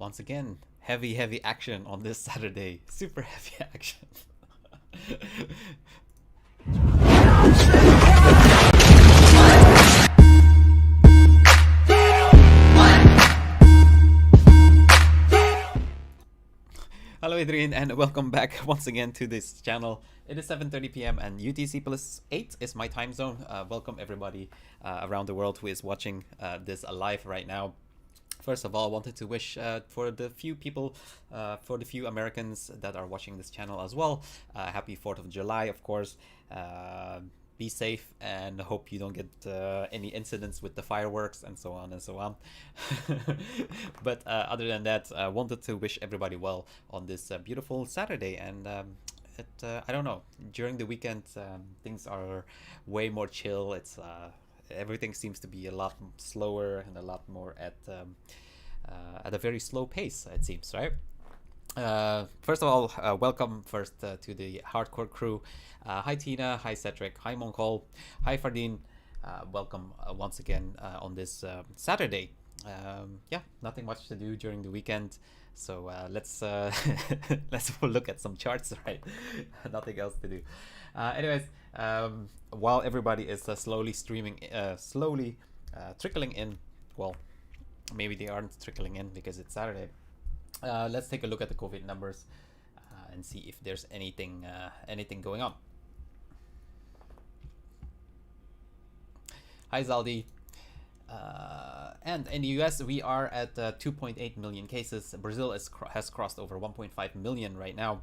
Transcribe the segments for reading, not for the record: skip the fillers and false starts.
Once again, heavy action on this Saturday. Super heavy action. Hello Adrian and welcome back once again to this channel. It is 7:30 p.m. and UTC plus 8 is my time zone. Welcome everybody around the world who is watching this live right now. First of all, I wanted to wish for the few people, for the few Americans that are watching this channel as well, happy 4th of July, of course. Be safe and hope you don't get any incidents with the fireworks and so on and so on. But other than that, I wanted to wish everybody well on this beautiful Saturday. And I don't know, during the weekend, things are way more chill. It's everything seems to be a lot slower and a lot more at a very slow pace, it seems, right? First of all, welcome first to the hardcore crew. Hi Tina, hi Cedric, hi Moncol, hi Fardin. Welcome once again on this Saturday. Yeah, nothing much to do during the weekend, so let's let's look at some charts, right? Nothing else to do. Anyways, while everybody is slowly trickling in, well, maybe they aren't trickling in because it's Saturday. Let's take a look at the COVID numbers and see if there's anything going on. Hi Zaldi. And in the US, we are at 2.8 million cases. Brazil has crossed over 1.5 million right now.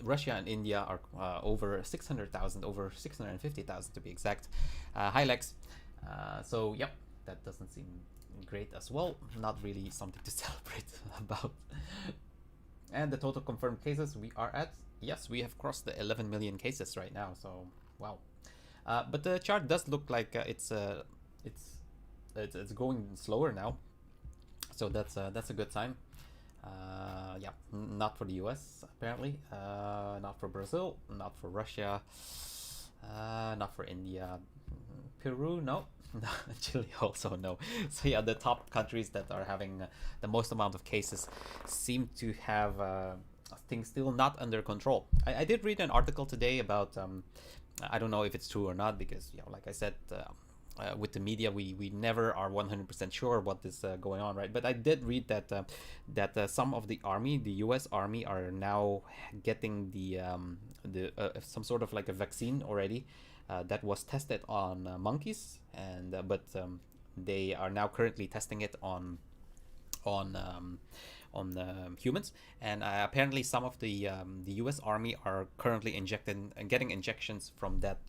Russia and India are over 600,000, over 650,000 to be exact. Hi Lex. So yep, that doesn't seem great as well. Not really something to celebrate about. And the total confirmed cases we are at, yes, we have crossed the 11 million cases right now. So wow. But the chart does look like it's going slower now. So that's a good sign. Yeah, not for the US apparently, not for Brazil, not for Russia, not for India, Peru, no. Chile also no. So yeah, the top countries that are having the most amount of cases seem to have things still not under control. I did read an article today about I don't know if it's true or not, because like I said, with the media we never are 100% sure what is going on, right? But I did read that some of the army, the US Army, are now getting the some sort of like a vaccine already that was tested on monkeys, and but they are now currently testing it on humans, and apparently some of the U.S. Army are currently getting injections from that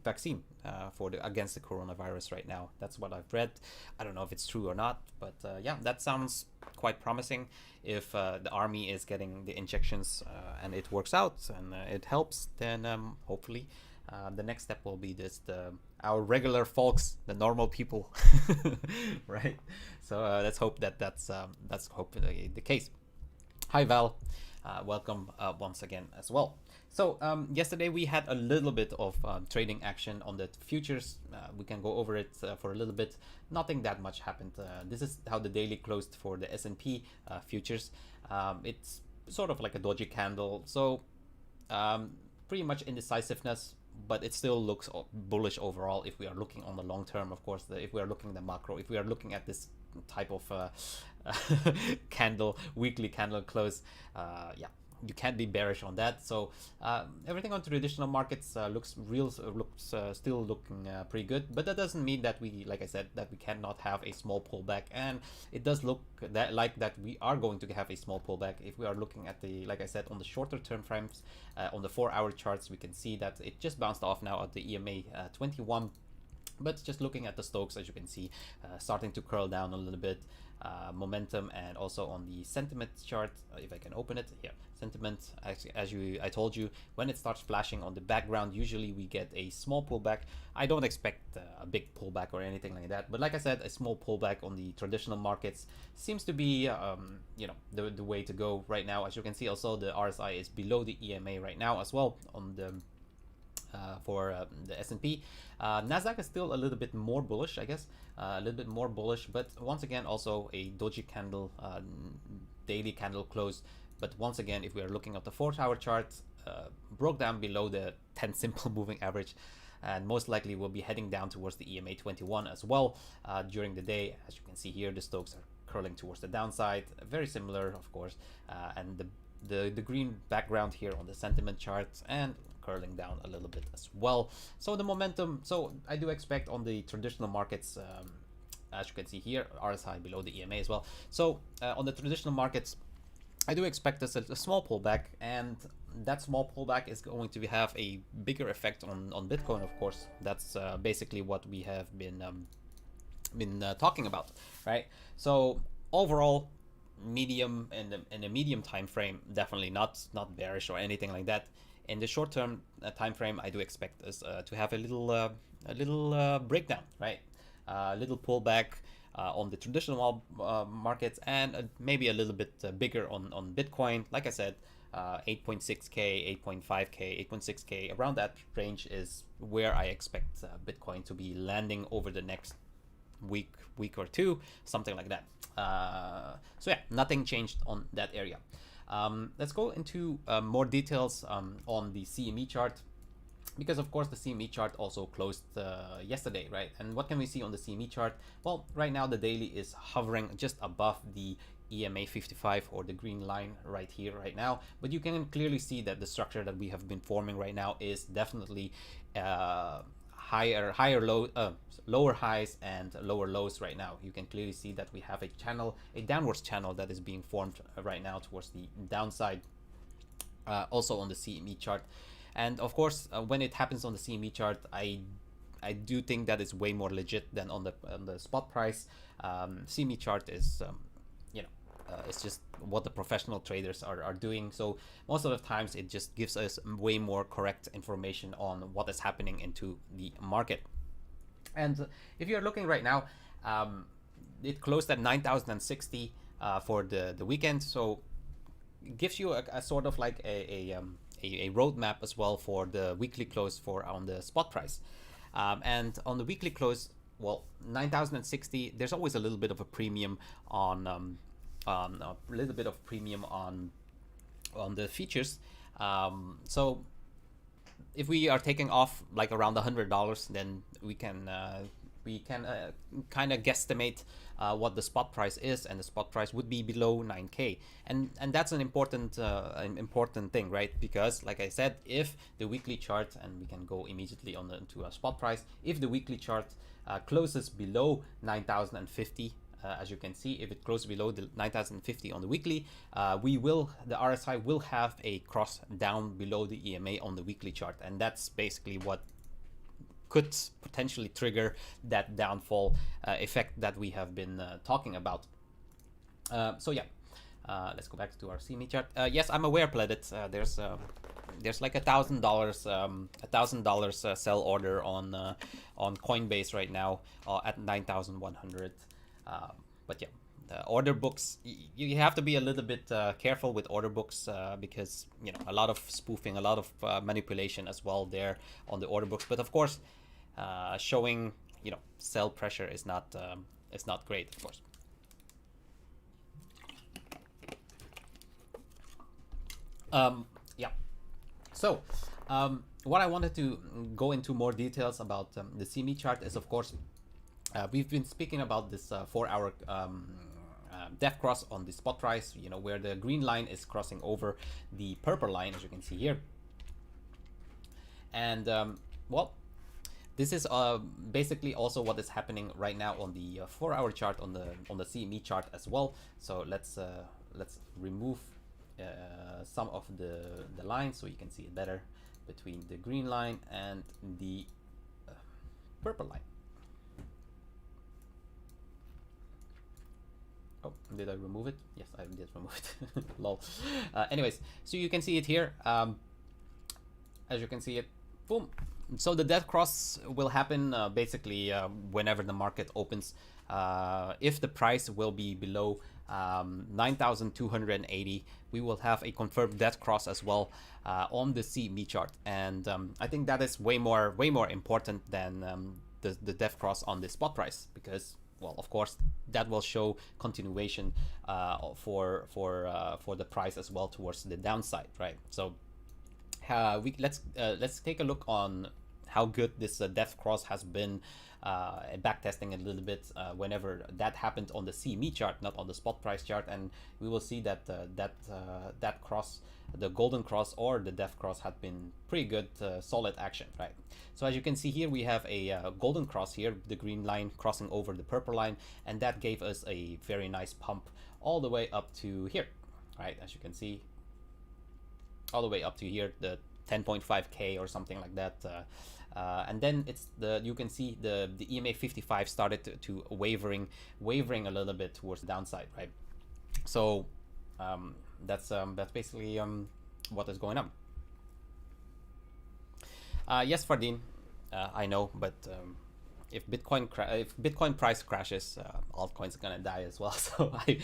vaccine for against the coronavirus right now. That's what I've read. I don't know if it's true or not, but yeah, that sounds quite promising. If the Army is getting the injections and it works out and it helps, then hopefully the next step will be our regular folks, the normal people, right? So let's hope that's hopefully the case. Hi Val, welcome once again as well. So yesterday we had a little bit of trading action on the futures. We can go over it for a little bit. Nothing that much happened. This is how the daily closed for the S&P futures. It's sort of like a dodgy candle. So pretty much indecisiveness, but it still looks bullish overall if we are looking on the long term. Of course, if we are looking at the macro, if we are looking at this type of weekly candle close, yeah, you can't be bearish on that. So everything on traditional markets looks still looking pretty good, but that doesn't mean that we, like I said, that we cannot have a small pullback, and it does look that we are going to have a small pullback. If we are looking at the, like I said, on the shorter term frames, on the 4-hour charts, we can see that it just bounced off now at the EMA 21. But just looking at the Stokes, as you can see, starting to curl down a little bit, momentum, and also on the sentiment chart, if I can open it here, sentiment, as I told you, when it starts flashing on the background, usually we get a small pullback. I don't expect a big pullback or anything like that, but like I said, a small pullback on the traditional markets seems to be the way to go right now. As you can see, also the RSI is below the EMA right now as well on the the S&P. Nasdaq is still a little bit more bullish, I guess, a little bit more bullish, but once again also a doji candle, daily candle close. But once again, if we are looking at the 4-hour chart, broke down below the 10 simple moving average, and most likely will be heading down towards the EMA 21 as well during the day. As you can see here, the stocks are curling towards the downside, very similar, of course, and the green background here on the sentiment chart, and curling down a little bit as well. So the momentum, so I do expect on the traditional markets, as you can see here, RSI below the EMA as well. So on the traditional markets, I do expect a small pullback, and that small pullback is going to have a bigger effect on Bitcoin, of course. That's basically what we have been talking about, right? So overall, medium in a medium time frame, definitely not bearish or anything like that. In the short term time frame, I do expect us to have a little breakdown, right? A little pullback on the traditional markets, and maybe a little bit bigger on Bitcoin. Like I said, 8.6k, 8.5k, 8.6k, around that range is where I expect Bitcoin to be landing over the next week or two, something like that. So yeah, nothing changed on that area. Let's go into more details on the CME chart, because of course the CME chart also closed yesterday, right? And what can we see on the CME chart? Well, right now the daily is hovering just above the EMA 55, or the green line right here right now, but you can clearly see that the structure that we have been forming right now is definitely lower highs and lower lows right now. You can clearly see that we have a downwards channel that is being formed right now towards the downside, also on the CME chart. And of course, when it happens on the CME chart, I do think that is way more legit than on the spot price. CME chart is it's just what the professional traders are doing. So most of the times it just gives us way more correct information on what is happening into the market. And if you're looking right now, it closed at 9,060 for the weekend. So it gives you a sort of like a roadmap as well for the weekly close on the spot price. And on the weekly close, well, 9,060, there's always a little bit of a premium on the features. So if we are taking off like around $100, then we can kind of guesstimate what the spot price is, and the spot price would be below 9k, and that's an important thing, right? Because like I said, if the weekly chart, and we can go immediately to a spot price, if the weekly chart closes below 9,050, as you can see, if it closes below the 9,050 on the weekly, the RSI will have a cross down below the EMA on the weekly chart, and that's basically what could potentially trigger that downfall effect that we have been talking about. So yeah, let's go back to our CME chart. Yes, I'm aware, Pledit. There's like $1,000 sell order on Coinbase right now at 9,100. But yeah, the order books, you have to be a little bit careful with order books because a lot of spoofing, a lot of manipulation as well there on the order books. But of course, showing sell pressure is not great, of course. Yeah. So what I wanted to go into more details about the CME chart is, of course, we've been speaking about this 4-hour depth cross on the spot price, where the green line is crossing over the purple line, as you can see here. And well, this is basically also what is happening right now on the 4-hour chart on the CME chart as well. So let's remove some of the lines so you can see it better between the green line and the purple line. Oh, did I remove it? Yes, I did remove it. Lol. Anyways, so you can see it here. As you can see it, boom, So the death cross will happen basically whenever the market opens. If the price will be below 9,280, we will have a confirmed death cross as well on the CME chart, and I think that is way more important than the death cross on the spot price, because, well, of course, that will show continuation for the price as well towards the downside, right? So let's take a look on how good this death cross has been, backtesting a little bit whenever that happened on the CME chart, not on the spot price chart, and we will see that that cross, the golden cross or the death cross, had been pretty good, solid action, right? So as you can see here, we have a golden cross here, the green line crossing over the purple line, and that gave us a very nice pump all the way up to here, right? As you can see, all the way up to here, the 10.5k or something like that, and then you can see the EMA 55 started to wavering a little bit towards the downside, right? So that's basically what is going on. Yes, Fardeen, I know, but if Bitcoin price crashes, altcoins are gonna die as well. So I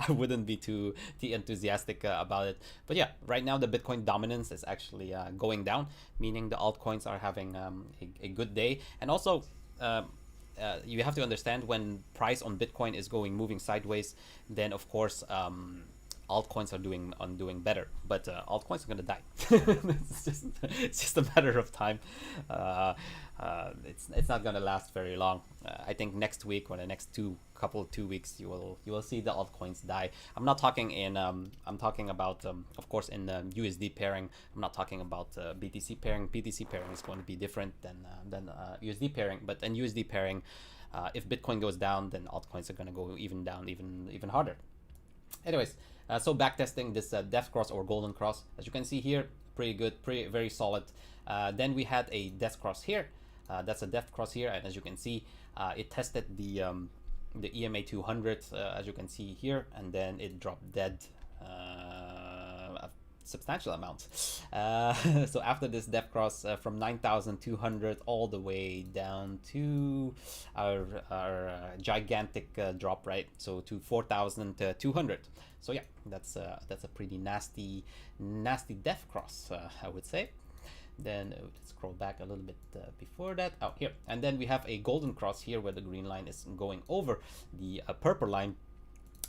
wouldn't be too enthusiastic about it. But yeah, right now the Bitcoin dominance is actually going down, meaning the altcoins are having a good day. And also, you have to understand, when price on Bitcoin is moving sideways, then of course altcoins are doing better, but altcoins are gonna die. It's just a matter of time. It's not gonna last very long. I think next week or the next 2 weeks, you will see the altcoins die. I'm not talking in I'm talking about of course in USD pairing. I'm not talking about BTC pairing. BTC pairing is going to be different than USD pairing. But in USD pairing, if Bitcoin goes down, then altcoins are gonna go even harder. Anyways, so backtesting this death cross or golden cross, as you can see here, pretty good, very solid. Then we had a death cross here. That's a death cross here, and as you can see, it tested the EMA 200, as you can see here, and then it dropped dead. A substantial amount. So after this death cross, from 9,200 all the way down to our gigantic drop, right? So to 4,200. So yeah, that's a pretty nasty death cross, I would say. Then let's scroll back a little bit before that. Oh, here. And then we have a golden cross here where the green line is going over the purple line.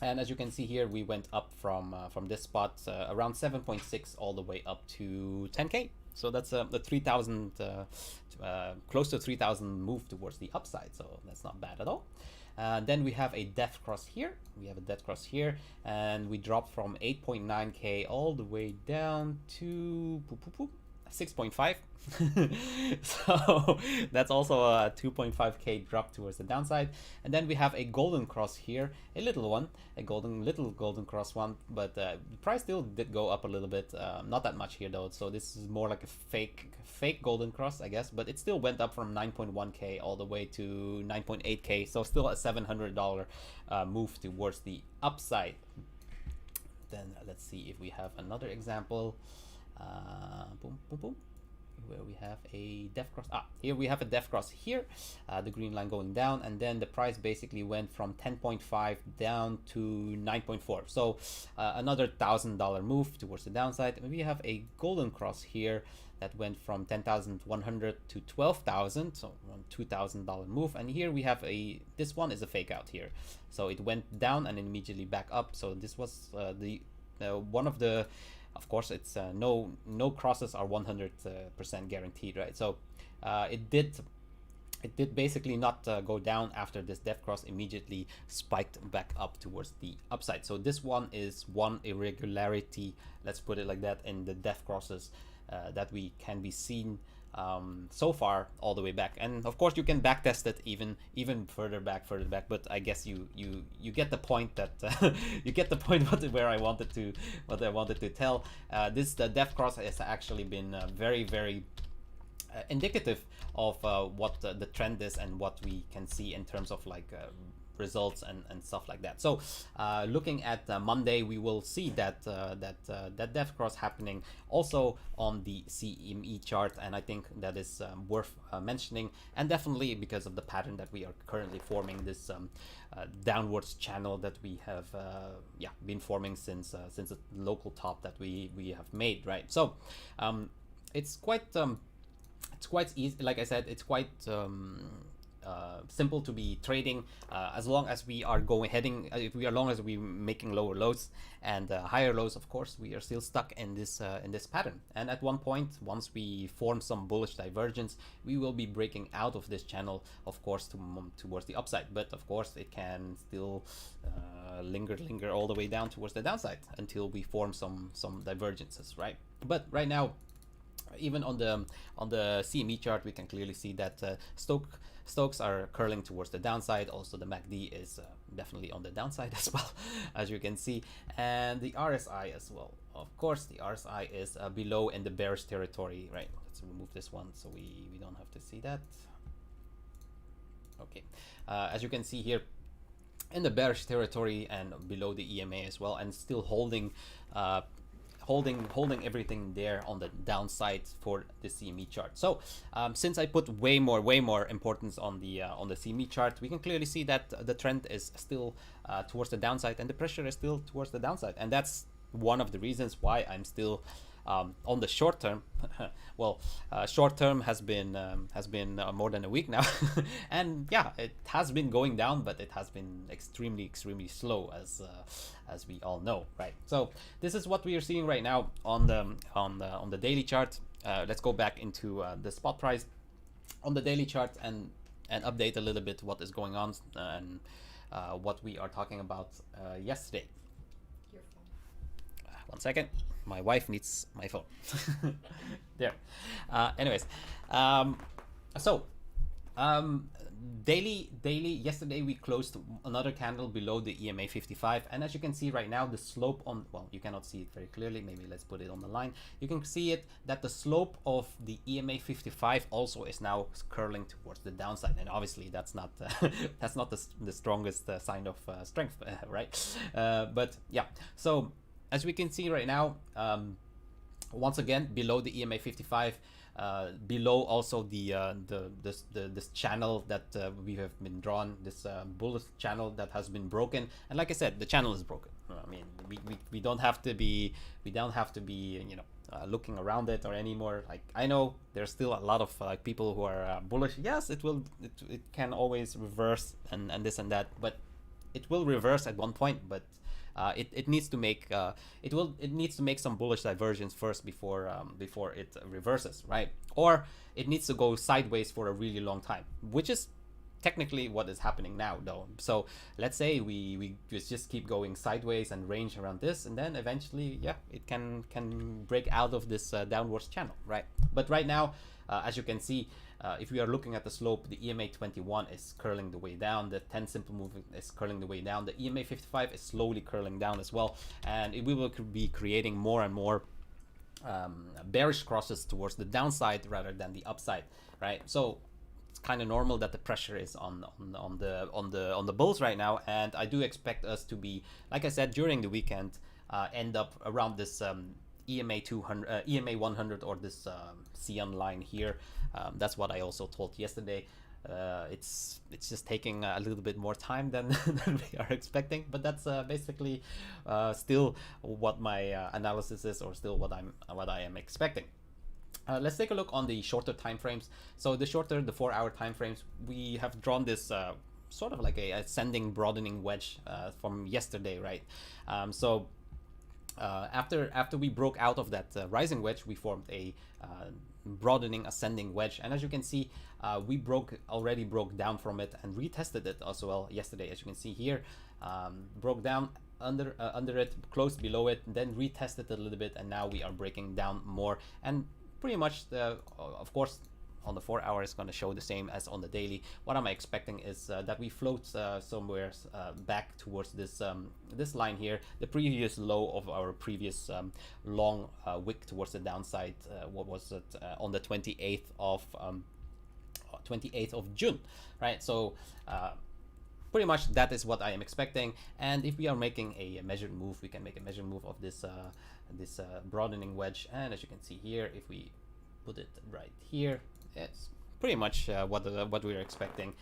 And as you can see here, we went up from this spot around 7.6 all the way up to 10k. So that's the 3,000, close to 3,000 move towards the upside. So that's not bad at all. Then we have a death cross here. And we dropped from 8.9k all the way down to 6.5. So that's also a 2.5k drop towards the downside. And then we have a golden cross here, a little golden cross one, but the price still did go up a little bit, not that much here though. So this is more like a fake golden cross, I guess, but it still went up from 9.1k all the way to 9.8k. So still a $700 move towards the upside. Then let's see if we have another example. Where we have a death cross. Here we have a death cross here, the green line going down, and then the price basically went from 10.5 down to 9.4. So another $1,000 move towards the downside. And we have a golden cross here that went from 10,100 to 12,000, so around $2,000 move. And here we have this one is a fake out here, so it went down and immediately back up. So this was the one of the, of course, it's no crosses are 100% guaranteed, right? So it did basically not go down after this death cross, immediately spiked back up towards the upside. So this one is one irregularity, let's put it like that, in the death crosses that we can be seen so far all the way back. And of course you can back test it even further back, but I guess you get the point that you get the point where I wanted to tell. This death cross has actually been very indicative of what the trend is and what we can see in terms of like results and stuff like that. So looking at Monday, we will see that death cross happening also on the CME chart, and I think that is worth mentioning, and definitely because of the pattern that we are currently forming, this downwards channel that we have been forming since the local top that we have made, right? So it's quite easy. Like I said, it's quite simple to be trading as long as we are if we are long as we're making lower lows and higher lows. Of course, we are still stuck in this pattern, and at one point, once we form some bullish divergence, we will be breaking out of this channel, of course, towards the upside. But of course, it can still linger all the way down towards the downside until we form some divergences, right? But right now, even on the CME chart, we can clearly see that Stokes are curling towards the downside. Also, the MACD is definitely on the downside as well, as you can see, and the RSI as well. Of course, the RSI is below in the bearish territory, right? Let's remove this one so we don't have to see that. Okay, as you can see here, in the bearish territory and below the EMA as well, and still holding everything there on the downside for the CME chart. So since I put way more importance on the CME chart, we can clearly see that the trend is still towards the downside, and the pressure is still towards the downside, and that's one of the reasons why I'm still on the short term. Well, short term has been more than a week now, and yeah, it has been going down, but it has been extremely slow, as we all know, right? So this is what we are seeing right now on the daily chart. Let's go back into the spot price on the daily chart and update a little bit what is going on and what we are talking about yesterday. Your phone. One second, my wife needs my phone. There. Anyways, daily, yesterday we closed another candle below the EMA 55, and as you can see right now, the slope on, well, you cannot see it very clearly, maybe let's put it on the line. You can see it that the slope of the EMA 55 also is now curling towards the downside, and obviously that's not that's not the strongest sign of strength, right? But yeah, so as we can see right now, once again below the EMA 55, below also this channel that we have been drawn, this bullish channel that has been broken. And like I said, the channel is broken. I mean, we don't have to be looking around it or anymore. Like, I know there's still a lot of people who are bullish. Yes, it can always reverse and this and that, but it will reverse at one point. But it needs to make some bullish divergence first before it reverses, right? Or it needs to go sideways for a really long time, which is technically what is happening now, though. So let's say we just keep going sideways and range around this, and then eventually, yeah, it can break out of this downwards channel, right? But right now, as you can see, if we are looking at the slope, the EMA 21 is curling the way down, the 10 simple movement is curling the way down, the EMA 55 is slowly curling down as well, and we will be creating more and more bearish crosses towards the downside rather than the upside, right? So it's kind of normal that the pressure is on the bulls right now, and I do expect us to be, like I said, during the weekend, end up around this EMA 200, EMA 100, or this CN line here. That's what I also told yesterday. It's just taking a little bit more time than we are expecting, but that's basically still what my analysis is, or still what I am expecting. Let's take a look on the shorter time frames. So the 4-hour time frames, we have drawn this sort of like a ascending broadening wedge from yesterday, right? After we broke out of that rising wedge, we formed a broadening ascending wedge, and as you can see, we already broke down from it and retested it as well yesterday. As you can see here, broke down under it, closed below it, then retested it a little bit, and now we are breaking down more. And pretty much, of course, on the 4-hour is going to show the same as on the daily. What am I expecting is that we float somewhere back towards this this line here, the previous low of our previous long wick towards the downside. What was it, on the 28th of June, right? So pretty much that is what I am expecting. And if we are making a measured move, we can make a measured move of this broadening wedge. And as you can see here, if we put it right here, it's pretty much what we are expecting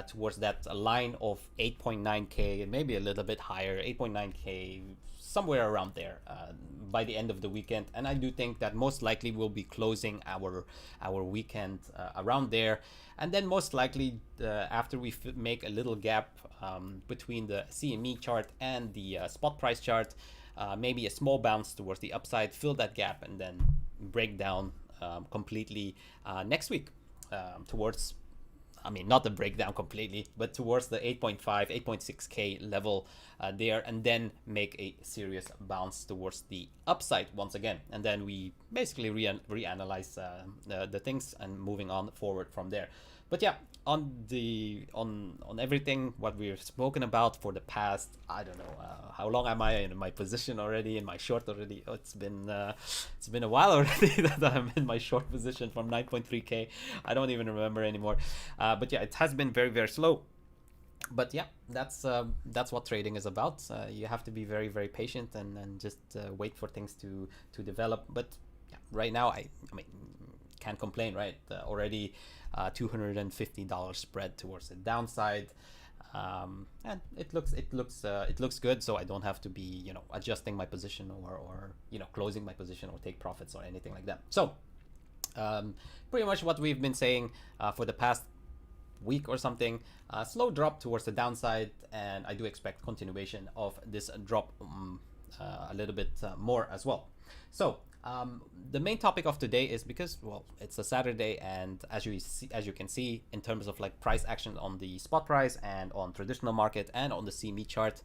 towards that line of 8.9k, maybe a little bit higher, 8.9k, somewhere around there by the end of the weekend. And I do think that most likely we'll be closing our weekend around there. And then most likely after we make a little gap between the CME chart and the spot price chart, maybe a small bounce towards the upside, fill that gap, and then break down completely next week towards, I mean, not the breakdown completely, but towards the 8.5, 8.6k level there, and then make a serious bounce towards the upside once again. And then we basically reanalyze the things and moving on forward from there. But yeah, on everything what we've spoken about for the past, I don't know, how long am I in my position already, in my short already? Oh, it's been a while already that I'm in my short position from 9.3k. I don't even remember anymore. But yeah, it has been very, very slow. But yeah, that's what trading is about. You have to be very, very patient and just wait for things to develop. But yeah, right now I mean, can't complain, right? Already $250 spread towards the downside, and it looks good. So I don't have to be adjusting my position or closing my position or take profits or anything like that. So pretty much what we've been saying for the past week or something, slow drop towards the downside, and I do expect continuation of this drop a little bit more as well. So the main topic of today is because, well, it's a Saturday, and as you can see in terms of like price action on the spot price and on traditional market and on the CME chart,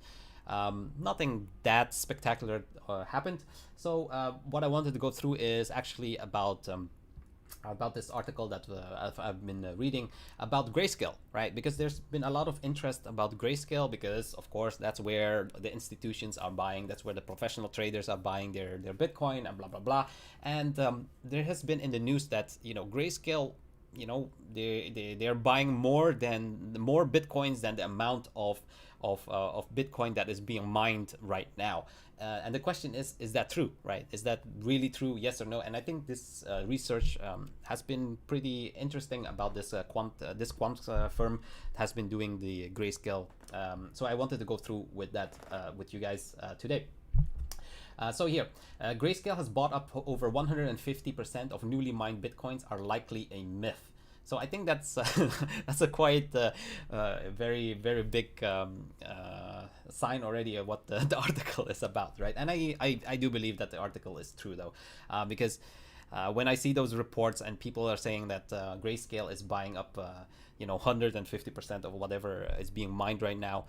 nothing that spectacular happened. So what I wanted to go through is actually about this article that I've been reading about grayscale, right? Because there's been a lot of interest about grayscale, because of course that's where the institutions are buying, that's where the professional traders are buying their Bitcoin and blah blah blah. And there has been in the news that grayscale, they're buying more Bitcoins than the amount of Bitcoin that is being mined right now. And the question is that true, right? Is that really true? Yes or no? And I think this research has been pretty interesting about this quant firm has been doing the grayscale. So I wanted to go through with that with you guys today. So here, grayscale has bought up over 150% of newly mined Bitcoins are likely a myth. So I think that's that's a quite very, very big sign already of what the article is about, right? And I do believe that the article is true though, because when I see those reports and people are saying that grayscale is buying up 150% of whatever is being mined right now,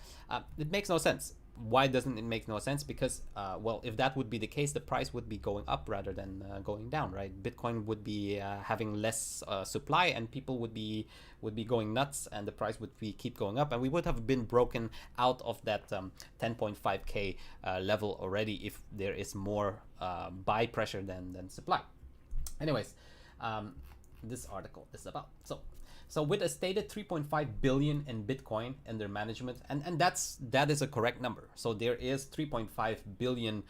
it makes no sense. Why doesn't it make no sense? Because well, if that would be the case, the price would be going up rather than going down, right? Bitcoin would be having less supply, and people would be going nuts, and the price would keep going up, and we would have been broken out of that 10.5k level already if there is more buy pressure than supply. Anyways, this article is about so with a stated 3.5 billion in Bitcoin under management, and that is a correct number. So there is 3.5 billion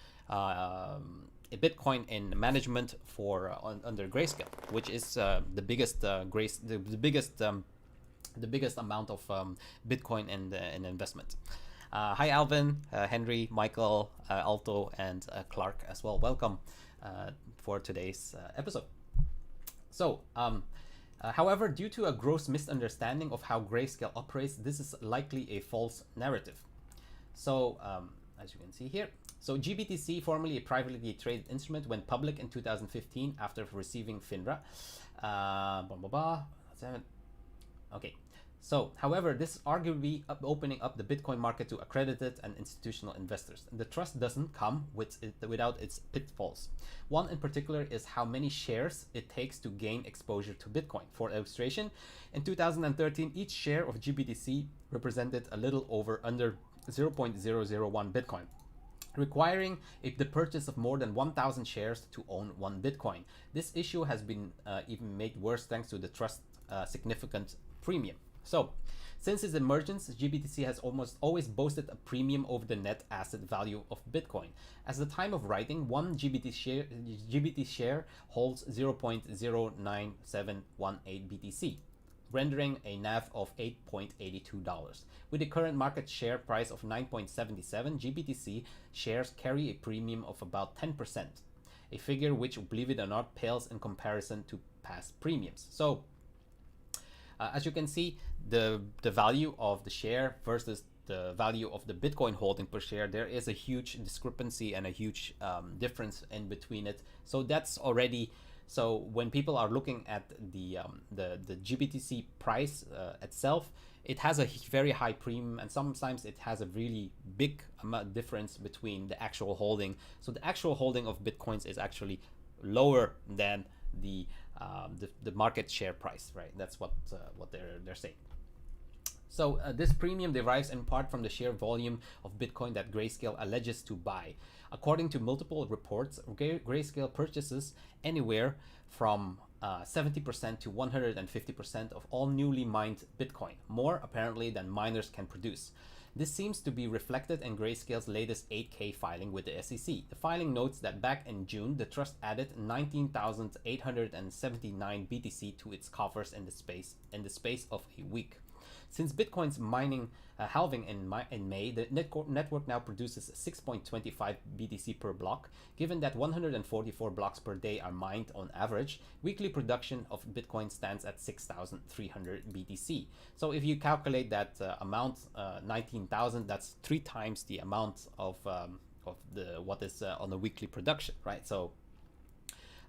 Bitcoin in management for under Grayscale, which is the biggest the biggest amount of Bitcoin in investment. Hi Alvin, Henry, Michael, Alto, and Clark as well. Welcome for today's episode. So however, due to a gross misunderstanding of how Grayscale operates, this is likely a false narrative. So as you can see here, so GBTC, formerly a privately traded instrument, went public in 2015 after receiving FINRA. Okay. So, however, this is arguably opening up the Bitcoin market to accredited and institutional investors. The trust doesn't come without its pitfalls. One in particular is how many shares it takes to gain exposure to Bitcoin. For illustration, in 2013, each share of GBTC represented a little under 0.001 Bitcoin, requiring the purchase of more than 1,000 shares to own one Bitcoin. This issue has been even made worse thanks to the trust significant premium. So, Since its emergence, GBTC has almost always boasted a premium over the net asset value of Bitcoin. As the time of writing, one GBT share holds 0.09718 BTC, rendering a NAV of $8.82. With the current market share price of 9.77, GBTC shares carry a premium of about 10%, a figure which, believe it or not, pales in comparison to past premiums. So, as you can see, the value of the share versus the value of the Bitcoin holding per share, there is a huge discrepancy and a huge difference in between it. So that's already, so when people are looking at the GBTC price itself, it has a very high premium, and sometimes it has a really big difference between the actual holding. So the actual holding of Bitcoins is actually lower than the market share price, right? That's what they're saying. So this premium derives in part from the sheer volume of Bitcoin that Grayscale alleges to buy. According to multiple reports, Grayscale purchases anywhere from 70% to 150% of all newly mined Bitcoin, more apparently than miners can produce. This seems to be reflected in Grayscale's latest 8K filing with the SEC. The filing notes that back in June, the trust added 19,879 BTC to its coffers in the space of a week. Since Bitcoin's mining halving in May, the network now produces 6.25 BTC per block. Given that 144 blocks per day are mined on average, weekly production of Bitcoin stands at 6,300 BTC. So if you calculate that amount, 19,000, that's 3 times the amount of what is on the weekly production, right? So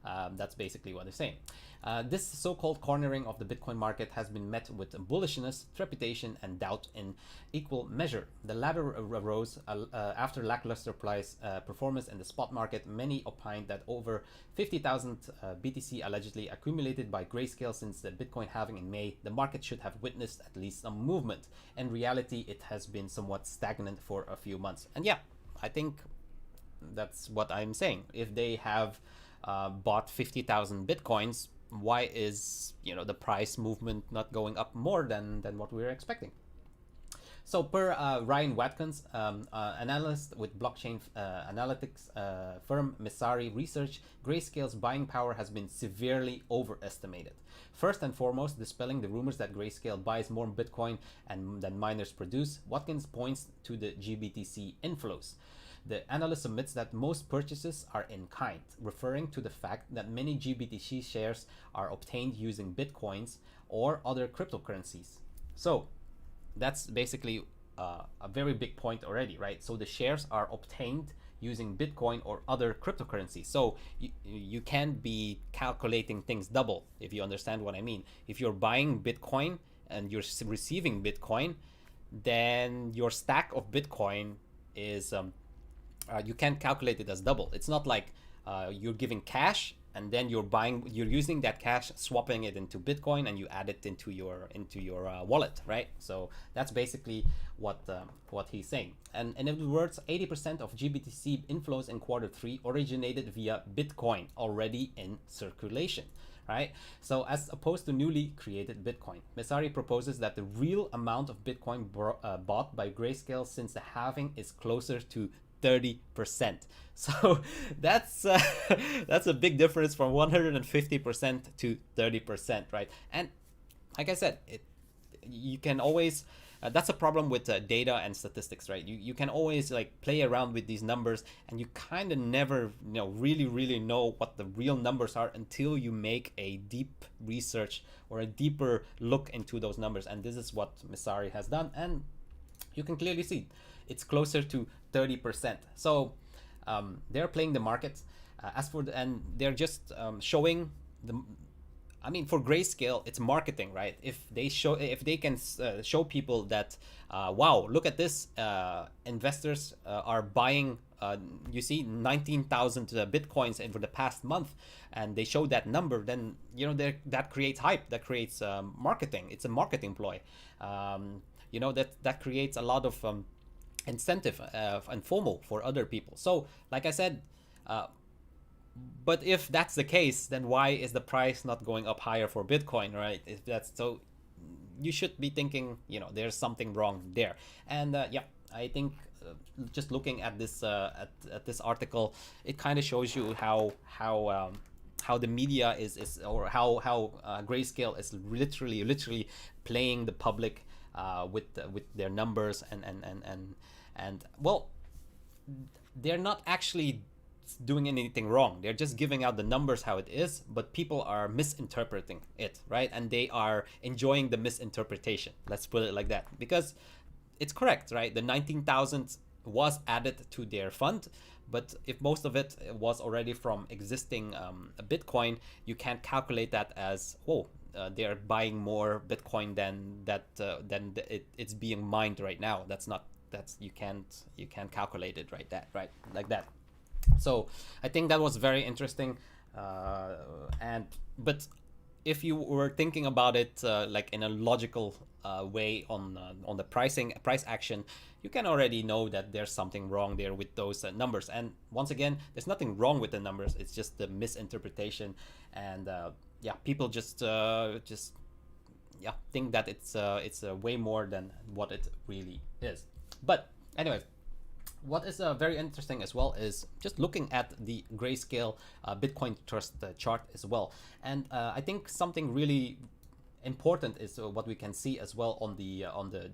that's basically what they're saying. This so-called cornering of the Bitcoin market has been met with bullishness, trepidation, and doubt in equal measure. The latter arose after lackluster price performance in the spot market. Many opined that over 50,000 BTC allegedly accumulated by Grayscale since the Bitcoin halving in May, the market should have witnessed at least some movement. In reality, it has been somewhat stagnant for a few months. And yeah, I think that's what I'm saying. If they have bought 50,000 Bitcoins, why is the price movement not going up more than what we were expecting? So per Ryan Watkins, analyst with blockchain analytics firm Messari Research, Grayscale's buying power has been severely overestimated. First and foremost, dispelling the rumors that Grayscale buys more Bitcoin than miners produce, Watkins points to the GBTC inflows. The analyst admits that most purchases are in kind, referring to the fact that many GBTC shares are obtained using Bitcoins or other cryptocurrencies. So that's basically a very big point already, right? So the shares are obtained using Bitcoin or other cryptocurrencies. So you can't be calculating things double, if you understand what I mean. If you're buying Bitcoin and you're receiving Bitcoin, then your stack of Bitcoin is you can't calculate it as double. It's not like you're giving cash and then you're using that cash, swapping it into Bitcoin, and you add it into your wallet, right? So that's basically what he's saying. And in other words, 80% of GBTC inflows in Q3 originated via Bitcoin already in circulation, right? So as opposed to newly created Bitcoin, Messari proposes that the real amount of Bitcoin bought by Grayscale since the halving is closer to 30%. So that's a big difference from 150% to 30%, right? And like I said, you can always that's a problem with data and statistics, right? You can always like play around with these numbers, and you kind of never really know what the real numbers are until you make a deep research or a deeper look into those numbers. And this is what Messari has done, and you can clearly see it's closer to 30%. So they're playing the market. And they're just showing the. I mean, for Grayscale, it's marketing, right? If they can show people that, wow, look at this, investors are buying, you see, 19,000 Bitcoins over the past month, and they show that number, then that creates hype, that creates marketing. It's a marketing ploy. That creates a lot of incentive and FOMO for other people. So like I said, but if that's the case, then why is the price not going up higher for Bitcoin, right? If that's so, you should be thinking, there's something wrong there. And yeah, I think just looking at this at this article, it kind of shows you how the media is or how Grayscale is literally playing the public with their numbers and well, they're not actually doing anything wrong. They're just giving out the numbers how it is, but people are misinterpreting it, right? And they are enjoying the misinterpretation. Let's put it like that, because it's correct, right? The 19,000 was added to their fund, but if most of it was already from existing Bitcoin, you can't calculate that as, they're buying more Bitcoin than it's being mined right now. You can't calculate it right like that. So I think that was very interesting, but if you were thinking about it like in a logical way on the price action, you can already know that there's something wrong there with those numbers. And once again, there's nothing wrong with the numbers. It's just the misinterpretation, and yeah, people just think that it's way more than what it really is. But anyways, what is very interesting as well is just looking at the Grayscale Bitcoin Trust chart as well. And I think something really important is what we can see as well on the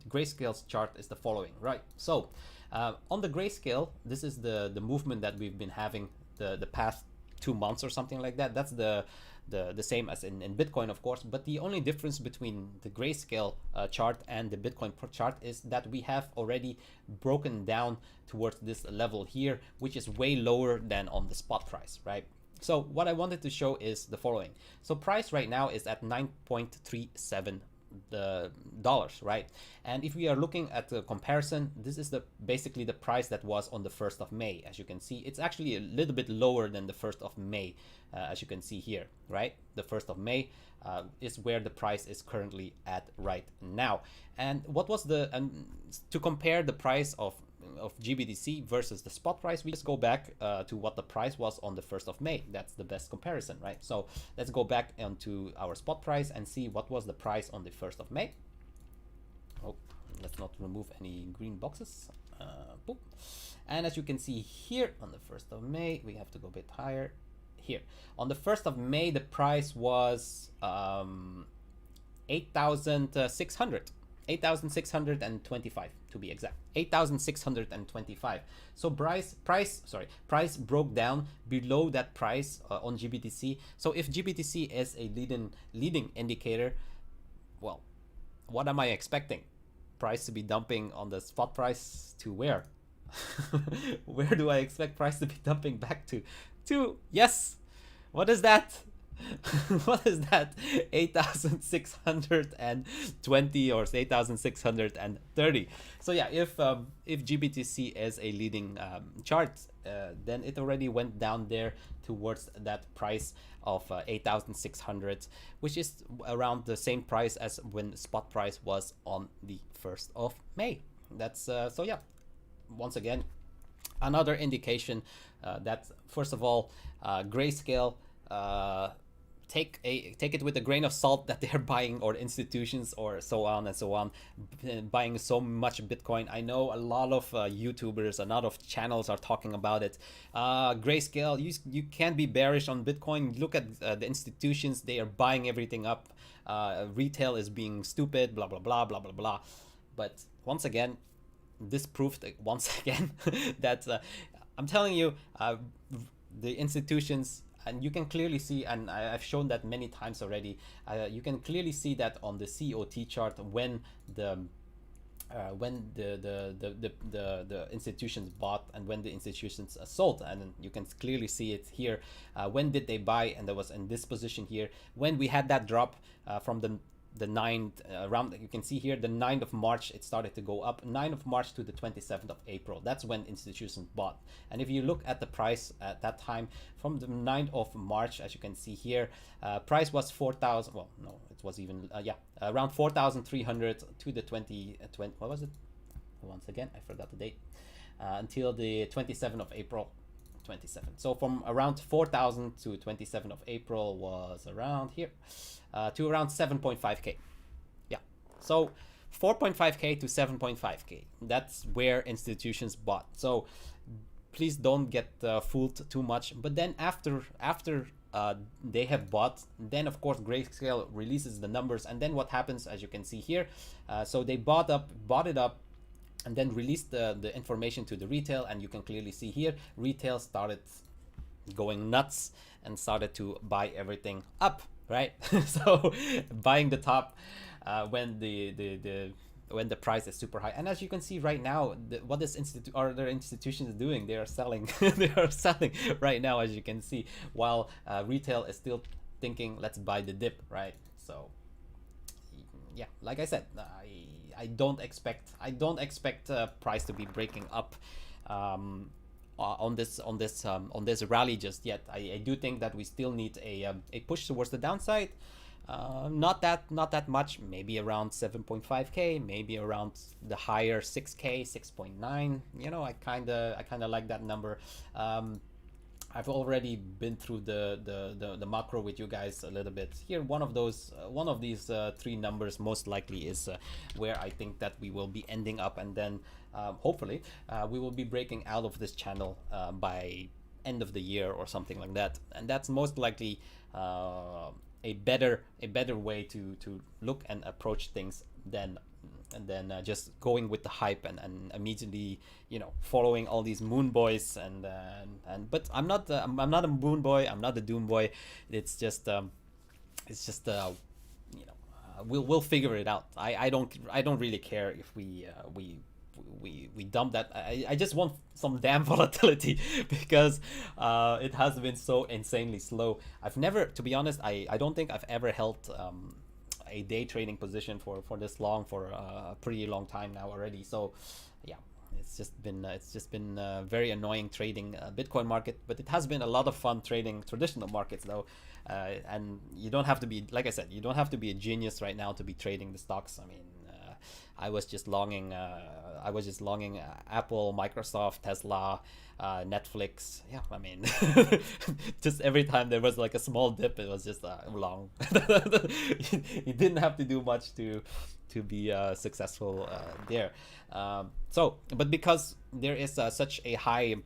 Grayscale's chart is the following, right? So on the Grayscale, this is the movement that we've been having the past 2 months or something like that. That's the same as in Bitcoin, of course, but the only difference between the Grayscale chart and the Bitcoin chart is that we have already broken down towards this level here, which is way lower than on the spot price, right? So what I wanted to show is the following. So price right now is at $9.37, right? And if we are looking at the comparison, this is basically the price that was on the 1st of May. As you can see, it's actually a little bit lower than the 1st of May, as you can see here, right? The 1st of May is where the price is currently at right now. And what was to compare the price of GBTC versus the spot price, we just go back to what the price was on the 1st of May. That's the best comparison, right? So let's go back onto our spot price and see what was the price on the 1st of May. Oh, let's not remove any green boxes. Boom. And as you can see here on the 1st of May, we have to go a bit higher here. On the 1st of May, the price was 8,600. 8,625 to be exact. 8,625. So price broke down below that price on GBTC. So if GBTC is a leading indicator, well, what am I expecting? Price to be dumping on the spot price to where? Where do I expect price to be dumping back to? Yes. What is that? What is that? 8,620 or 8,630. So yeah, if GBTC is a leading chart, then it already went down there towards that price of 8,600, which is around the same price as when spot price was on the 1st of May. That's so yeah. Once again, another indication that first of all, Grayscale. Take it with a grain of salt that they're buying, or institutions or so on and so on, buying so much Bitcoin. I know a lot of YouTubers, a lot of channels are talking about it. Grayscale, you can't be bearish on Bitcoin. Look at the institutions, they are buying everything up. Retail is being stupid, blah blah blah blah blah blah. But once again, this proved once again that I'm telling you, the institutions. And you can clearly see, and I've shown that many times already, you can clearly see that on the COT chart when the institutions bought and when the institutions sold, and you can clearly see it here. When did they buy? And there was in this position here when we had that drop from the 9th around, you can see here the 9th of March it started to go up, 9th of March to the 27th of April. That's when institutions bought. And if you look at the price at that time from the 9th of March, as you can see here, price was 4,000, well no, it was even around 4,300 to the 20, what was it, once again I forgot the date, until the 27th of April. 27. So from around 4,000 to 27th of April was around here, to around 7.5k. Yeah, So 4.5k to 7.5k. That's where institutions bought. So please don't get fooled too much. But then after they have bought, then of course Grayscale releases the numbers, and then what happens, as you can see here, so they bought it up, and then released the information to the retail, and you can clearly see here retail started going nuts and started to buy everything up, right? So buying the top when the price is super high. And as you can see right now, what this other institutions doing, they are selling they are selling right now, as you can see, while retail is still thinking, let's buy the dip, right? So yeah, like I said, I don't expect price to be breaking up on this rally just yet. I do think that we still need a push towards the downside. Not that much, maybe around 7.5k, maybe around the higher 6k, 6.9. You know, I kind of like that number. I've already been through the macro with you guys a little bit here. One of these three numbers most likely is where I think that we will be ending up, and then hopefully we will be breaking out of this channel by end of the year or something like that. And that's most likely a better way to look and approach things than just going with the hype and immediately, you know, following all these moon boys and but I'm not a moon boy, I'm not a doom boy. It's just you know, we'll figure it out. I don't really care if we dump that. I just want some damn volatility because it has been so insanely slow. I've never, to be honest, I don't think I've ever held a day trading position for this long, for a pretty long time now already. So yeah, it's just been very annoying trading Bitcoin market, but it has been a lot of fun trading traditional markets though. And you don't have to be, like I said, you don't have to be a genius right now to be trading the stocks. I mean, I was just longing Apple, Microsoft, Tesla, Netflix. Yeah, I mean, just every time there was like a small dip, it was just long. You didn't have to do much to be successful there. But because there is such a high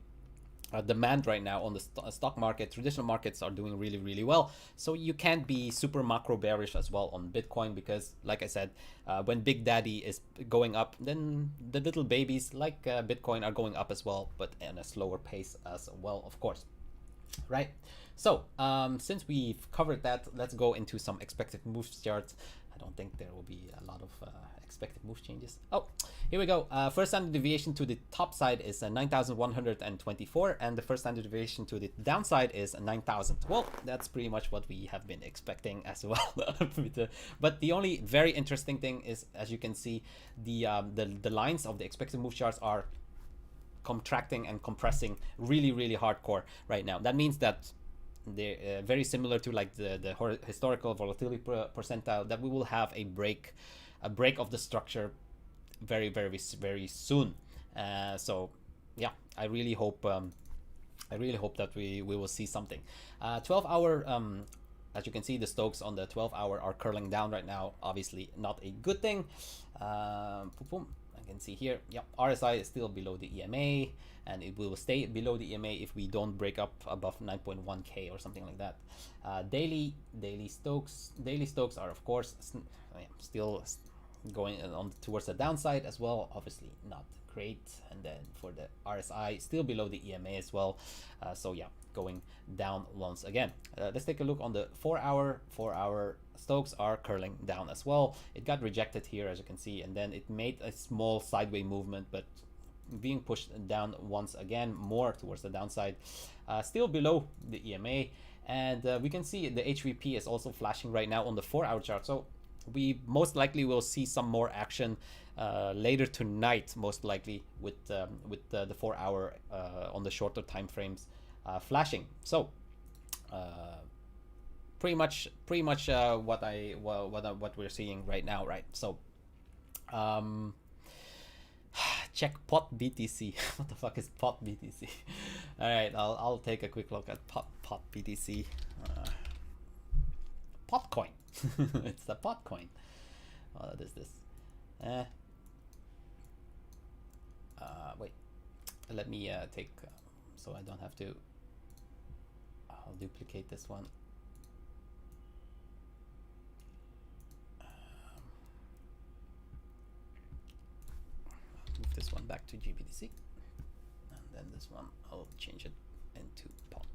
demand right now on the stock market, traditional markets are doing really, really well. So you can't be super macro bearish as well on Bitcoin, because like I said, when Big Daddy is going up, then the little babies like Bitcoin are going up as well, but in a slower pace as well, of course. Right. So since we've covered that, let's go into some expected moves charts. I don't think there will be a lot of expected move changes. Oh, here we go. First standard deviation to the top side is 9,124, and the first standard deviation to the downside is 9,000. Well, that's pretty much what we have been expecting as well. But the only very interesting thing is, as you can see, the lines of the expected move charts are contracting and compressing really, really hardcore right now. That means that they're very similar to like the historical volatility percentile, that we will have a break of the structure very, very, very soon. So yeah, I really hope that we will see something. 12-hour, as you can see, the Stokes on the 12-hour are curling down right now. Obviously not a good thing. I can see here, yeah, RSI is still below the EMA, and it will stay below the EMA if we don't break up above 9.1k or something like that. Daily Stokes are of course still going on towards the downside as well, obviously not great. And then for the RSI, still below the EMA as well. So yeah, going down once again. Let's take a look on the 4-hour. 4-hour Stokes are curling down as well. It got rejected here, as you can see, and then it made a small sideways movement, but being pushed down once again, more towards the downside. Still below the EMA, and we can see the HVP is also flashing right now on the 4-hour chart. So we most likely will see some more action later tonight, most likely with the 4-hour on the shorter time frames flashing. So pretty much what we're seeing right now, right? So check pot BTC. What the fuck is pot BTC? All right, I'll take a quick look at pot BTC. Potcoin. It's the Potcoin. What is this? Eh. Wait, let me take so I don't have to. I'll duplicate this one. Move this one back to GBTC, and then this one I'll change it into pot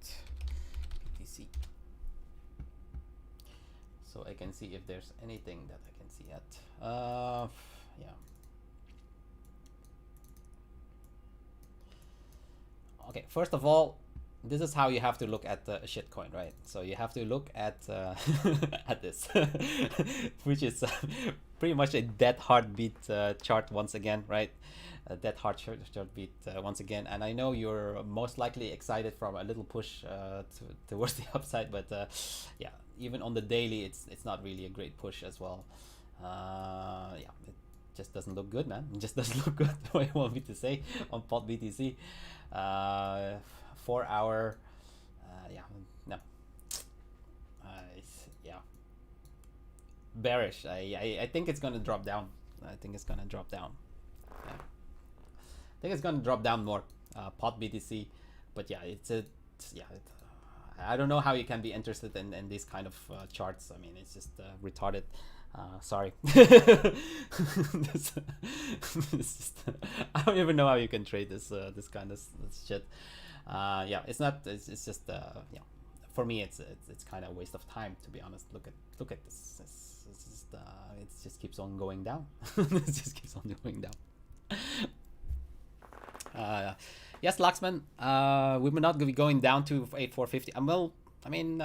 BTC, so I can see if there's anything that I can see yet. Yeah. Okay, first of all, this is how you have to look at a shitcoin, right? So you have to look at at this, which is pretty much a dead heartbeat chart once again, right? A dead heartbeat once again. And I know you're most likely excited from a little push towards the upside, but yeah, even on the daily, it's not really a great push as well. Yeah, it just doesn't look good, man. It just doesn't look good. What you want me to say on pot BTC? 4 hour, yeah, no, yeah, bearish. I think it's gonna drop down. I think it's gonna drop down. Yeah. I think it's gonna drop down more. Pot BTC, but yeah, I don't know how you can be interested in these kind of charts. I mean, it's just retarded. Sorry. This just, I don't even know how you can trade this kind of shit. Yeah, it's not. It's just yeah. For me, it's kind of a waste of time, to be honest. Look at this. It just keeps on going down. It just keeps on going down. Yes, Laxman. We will not be going down to 8450. Well, I mean,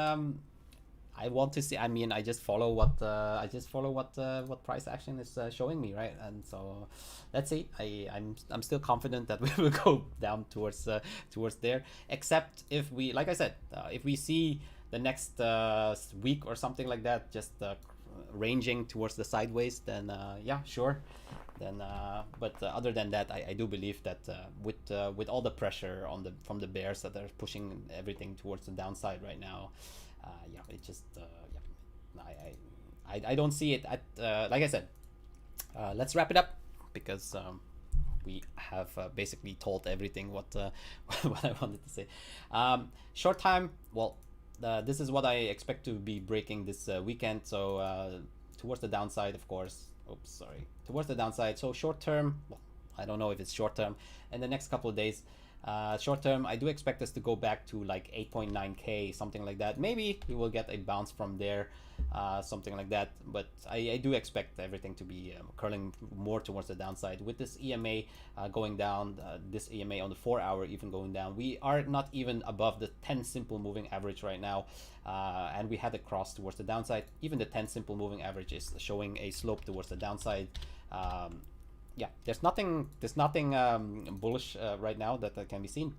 I want to see. I mean, I just follow what what price action is showing me, right? And so, let's see. I'm still confident that we will go down towards there. Except if we, like I said, if we see the next week or something like that, just ranging towards the sideways, then yeah, sure. Then, but other than that, I do believe that with all the pressure from the bears that are pushing everything towards the downside right now. Yeah, it just yeah, I don't see it at like I said. Let's wrap it up because we have basically told everything what what I wanted to say. Short time. Well, this is what I expect to be breaking this weekend. So towards the downside, of course. Oops, sorry. Towards the downside. So short term. Well, I don't know if it's short term. In the next couple of days. Short term, I do expect us to go back to like 8.9k, something like that. Maybe we will get a bounce from there, something like that. But I do expect everything to be curling more towards the downside. With this EMA going down, this EMA on the 4 hour even going down, we are not even above the 10 simple moving average right now. And we had a cross towards the downside. Even the 10 simple moving average is showing a slope towards the downside. Yeah, there's nothing bullish right now that can be seen.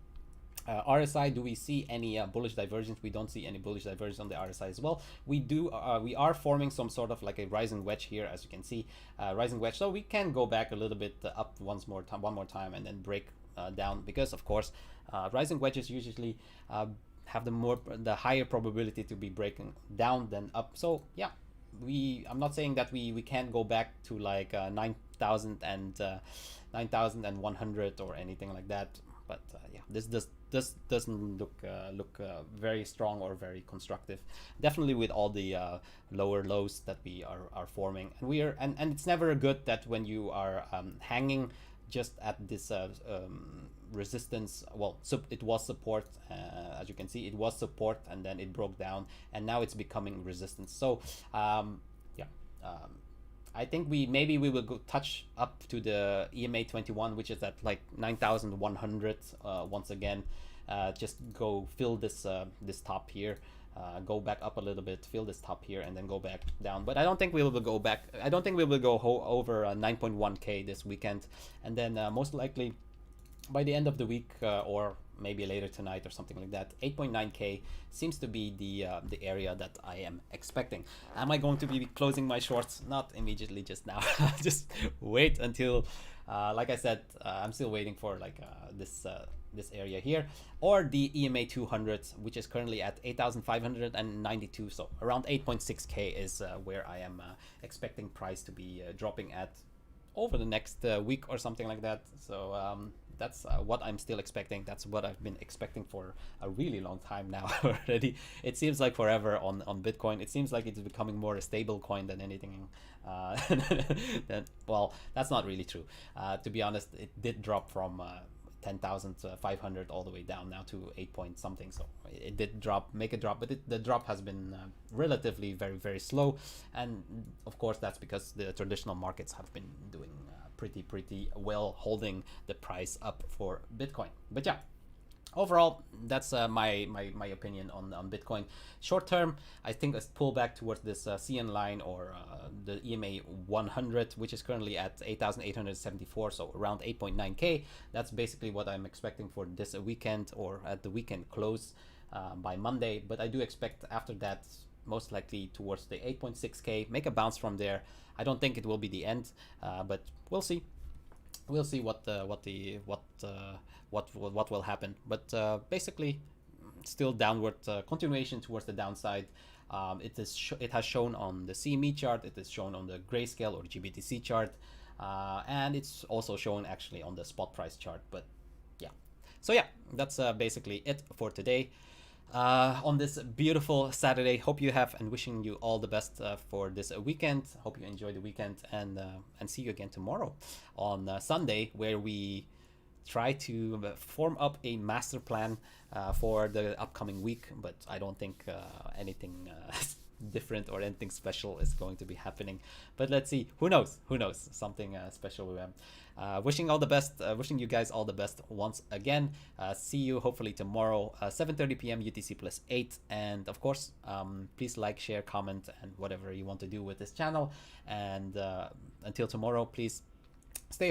RSI, do we see any bullish divergence? We don't see any bullish divergence on the RSI as well. We are forming some sort of like a rising wedge here, as you can see, rising wedge. So we can go back a little bit up one more time, and then break down, because of course rising wedges usually have the higher probability to be breaking down than up. So yeah, I'm not saying that we can't go back to like 9,000 and 9,100 or anything like that, but yeah, this doesn't look very strong or very constructive, definitely with all the lower lows that we are forming. And and it's never good that when you are hanging just at this resistance. Well, so it was support, as you can see, it was support, and then it broke down, and now it's becoming resistance. So yeah, I think maybe we will go touch up to the EMA 21, which is at like 9,100 once again. Just go fill this this top here, go back up a little bit, fill this top here, and then go back down. But I don't think we will go back. I don't think we will go over 9.1k this weekend, and then most likely by the end of the week or maybe later tonight or something like that, 8.9k seems to be the area that I am expecting. Am I going to be closing my shorts? Not immediately, just now. Just wait until like I said, I'm still waiting for like this area here, or the EMA 200, which is currently at 8,592. So around 8.6k is where I am expecting price to be dropping at over the next week or something like that. So that's what I'm still expecting. That's what I've been expecting for a really long time now already. It seems like forever on Bitcoin. It seems like it's becoming more a stable coin than anything. Well, that's not really true. To be honest, it did drop from 10,500 all the way down now to 8 point something. So it did make a drop, but the drop has been relatively very, very slow. And of course, that's because the traditional markets have been doing pretty well, holding the price up for Bitcoin. But yeah, overall, that's my opinion on Bitcoin. Short term, I think a pullback towards this CN line or the EMA 100, which is currently at 8,874, so around 8.9k. That's basically what I'm expecting for this weekend or at the weekend close by Monday. But I do expect after that, most likely towards the 8.6k, make a bounce from there. I don't think it will be the end, but we'll see. We'll see what will happen. But basically, still downward continuation towards the downside. It has shown on the CME chart. It is shown on the grayscale or GBTC chart, and it's also shown actually on the spot price chart. But yeah, so yeah, that's basically it for today. On this beautiful Saturday, hope you have and wishing you all the best for this weekend. Hope you enjoy the weekend and see you again tomorrow on Sunday, where we try to form up a master plan for the upcoming week. But I don't think anything different or anything special is going to be happening. But let's see. Who knows? Who knows? Something special we have. Wishing all the best. Wishing you guys all the best once again. See you hopefully tomorrow, 7:30 p.m. UTC plus 8. And of course, please like, share, comment, and whatever you want to do with this channel. And until tomorrow, please stay